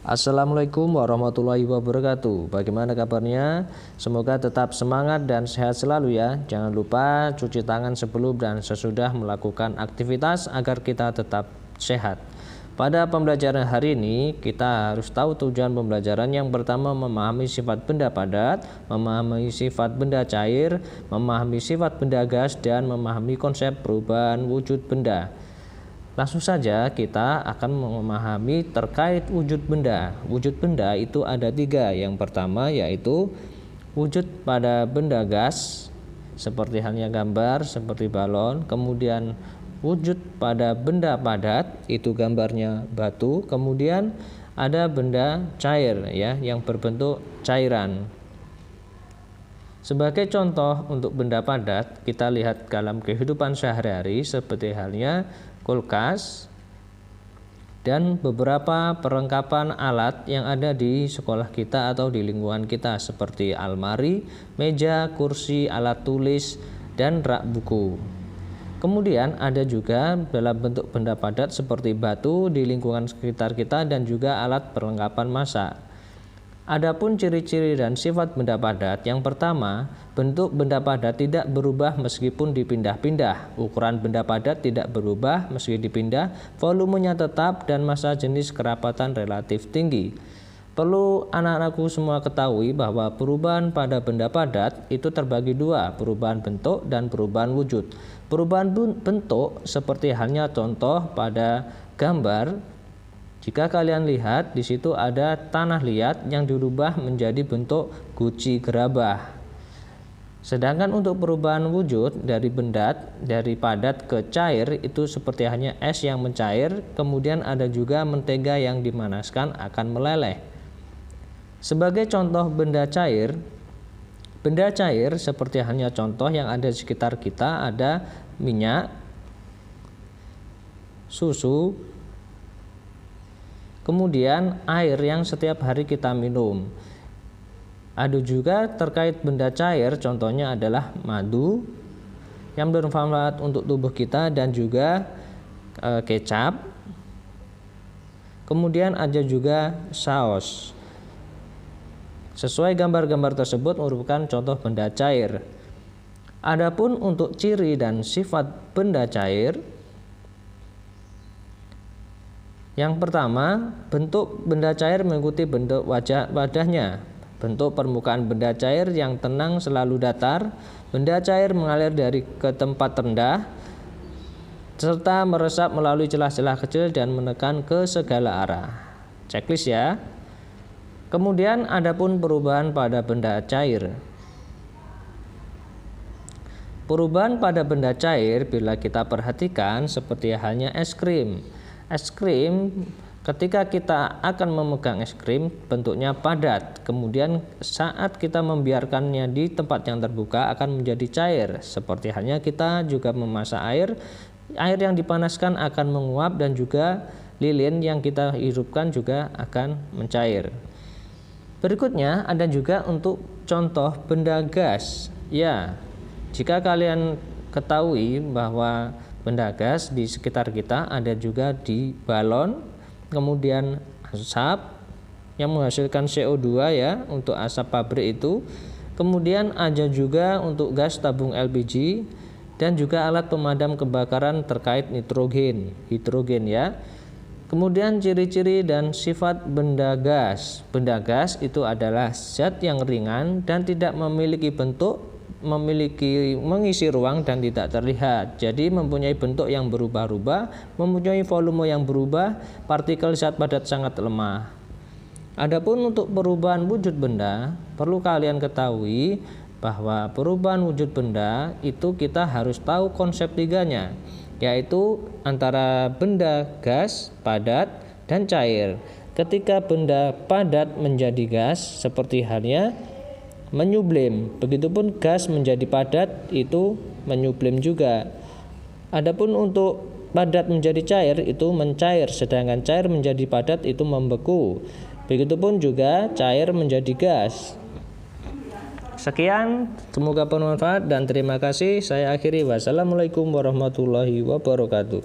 Assalamualaikum warahmatullahi wabarakatuh. Bagaimana kabarnya? Semoga tetap semangat dan sehat selalu ya. Jangan lupa cuci tangan sebelum dan sesudah melakukan aktivitas agar kita tetap sehat. Pada pembelajaran hari ini kita harus tahu tujuan pembelajaran. Yang pertama, memahami sifat benda padat, memahami sifat benda cair, memahami sifat benda gas, dan memahami konsep perubahan wujud benda. Langsung saja kita akan memahami terkait wujud benda. Wujud benda itu ada 3. Yang pertama yaitu wujud pada benda gas, seperti halnya gambar, seperti balon. Kemudian wujud pada benda padat, itu gambarnya batu. Kemudian ada benda cair ya, yang berbentuk cairan. Sebagai contoh untuk benda padat, kita lihat dalam kehidupan sehari-hari seperti halnya kulkas dan beberapa perlengkapan alat yang ada di sekolah kita atau di lingkungan kita seperti almari, meja, kursi, alat tulis, dan rak buku. Kemudian ada juga dalam bentuk benda padat seperti batu di lingkungan sekitar kita dan juga alat perlengkapan masak. Adapun ciri-ciri dan sifat benda padat, yang pertama, bentuk benda padat tidak berubah meskipun dipindah-pindah. Ukuran benda padat tidak berubah meski dipindah, volumenya tetap, dan massa jenis kerapatan relatif tinggi. Perlu anak-anakku semua ketahui bahwa perubahan pada benda padat itu terbagi 2, perubahan bentuk dan perubahan wujud. Perubahan bentuk seperti halnya contoh pada gambar. Jika kalian lihat, di situ ada tanah liat yang dirubah menjadi bentuk guci gerabah. Sedangkan untuk perubahan wujud dari padat ke cair itu seperti hanya es yang mencair, kemudian ada juga mentega yang dimanaskan akan meleleh. Sebagai contoh benda cair seperti hanya contoh yang ada di sekitar kita ada minyak, susu, kemudian air yang setiap hari kita minum. Ada juga terkait benda cair, contohnya adalah madu yang bermanfaat untuk tubuh kita dan juga kecap. Kemudian ada juga saus. Sesuai gambar-gambar tersebut merupakan contoh benda cair. Adapun untuk ciri dan sifat benda cair, yang pertama, bentuk benda cair mengikuti bentuk wadahnya. Bentuk permukaan benda cair yang tenang selalu datar. Benda cair mengalir dari ke tempat rendah serta meresap melalui celah-celah kecil dan menekan ke segala arah. Checklist ya. Kemudian adapun perubahan pada benda cair. Perubahan pada benda cair bila kita perhatikan seperti halnya es krim. Es krim, ketika kita akan memegang es krim bentuknya padat, kemudian saat kita membiarkannya di tempat yang terbuka akan menjadi cair. Seperti halnya kita juga memasak air yang dipanaskan akan menguap dan juga lilin yang kita hirupkan juga akan mencair. Berikutnya ada juga untuk contoh benda gas. Ya, jika kalian ketahui bahwa benda gas di sekitar kita ada juga di balon, kemudian asap yang menghasilkan CO2 ya, untuk asap pabrik itu. Kemudian ada juga untuk gas tabung LPG dan juga alat pemadam kebakaran terkait hidrogen ya. Kemudian ciri-ciri dan sifat benda gas. Benda gas itu adalah zat yang ringan dan tidak memiliki bentuk, mengisi ruang dan tidak terlihat. Jadi mempunyai bentuk yang berubah-ubah, mempunyai volume yang berubah, partikel zat padat sangat lemah. Adapun untuk perubahan wujud benda, perlu kalian ketahui bahwa perubahan wujud benda itu kita harus tahu konsep 3-nya, yaitu antara benda gas, padat, dan cair. Ketika benda padat menjadi gas seperti halnya menyublim, begitupun gas menjadi padat itu menyublim juga. Adapun untuk padat menjadi cair itu mencair, sedangkan cair menjadi padat itu membeku. Begitupun juga cair menjadi gas. Sekian, semoga bermanfaat dan terima kasih. Saya akhiri. Wassalamualaikum warahmatullahi wabarakatuh.